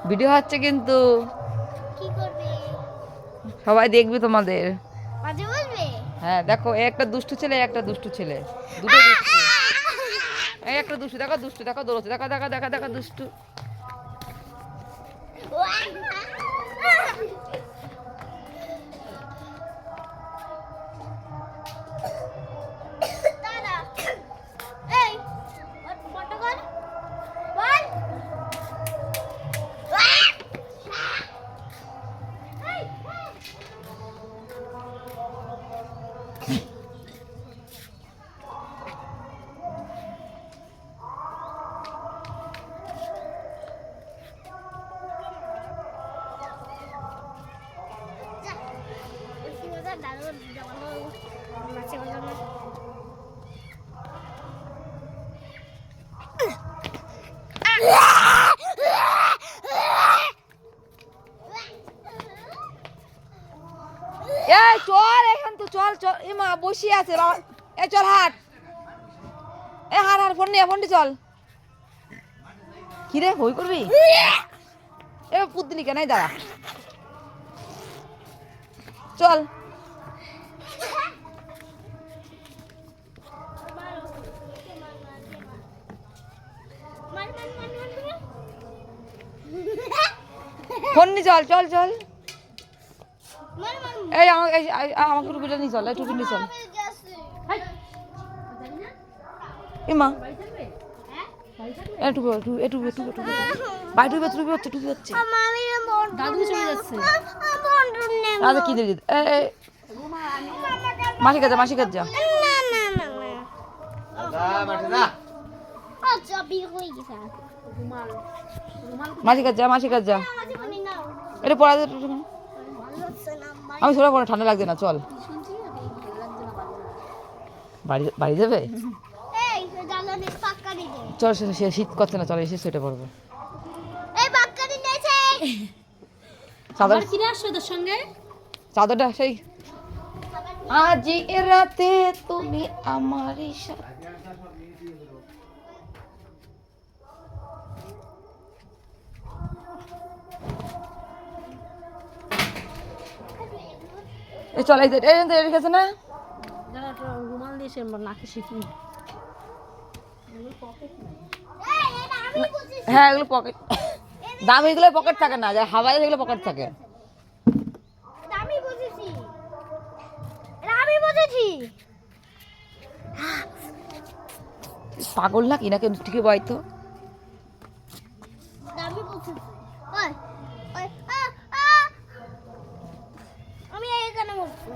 Video হচ্ছে কিন্তু কি করবে? সবাই দেখবে তোমাদের। মাঝে বলবে? হ্যাঁ দেখো, এই একটা দুষ্টু ছেলে, একটা দুষ্টু ছেলে, দুটো দুষ্টু। এই একটা দুষ্টু, দেখো দুষ্টু, দেখো দৌড়চ্ছে, দেখো দেখো দেখো দেখো দুষ্টু। দাদা এই ফটো কর বল। এই চল এখন তো, চল চল, এ মা বসিয়ে আছে বাবা। এ চল হাট, এ হাট হাট, ফোন নিয়ে, ফোনটি চল। কি রে হই করবি? এ পুতলি কেন, দাঁড়া চল। ফোন নিয়ে চল, চল চল। এই আমাকে আমাকে টুপিটা নিয়ে চল, এই টুপি নিয়ে চল। এ মা টুপি টুপি টুপি টুপি টুপি বাই টুপি টুপি হচ্ছে, টুপি হচ্ছে। দাদু চলে যাচ্ছে। আচ্ছা কি দিবি? মাসি কাজ যা, মাসি কাজ যা। মাসি কাজ যা, মাসি কাজ যা। এটা পড়া দে, আমি সোনা পড়া, ঠান্ডা লাগছে না, চল। বাড়ি বাড়ি যাবে? চল, সে শীত করছে না, চল এসে সেটা পড়বো। চাদর কিনে আসছো তোর সঙ্গে? চাদরটা সেই আজ এ রাতে তুমি আমারই সাথে। এই চল, এই রেখেছে না, রুমাল দিয়ে সে নাকে শিখি। হ্যাঁ এগুলো পকেট, দামি এগুলো পকেট থাকে না, যা হাওয়ায় এগুলো পকেট থাকে। আমি বুঝেছি, আমি বুঝেছি। পাগল না কি নাকি, ঠিকই বয় তো। আমি বুঝেছি। আমি এখানে বলছি।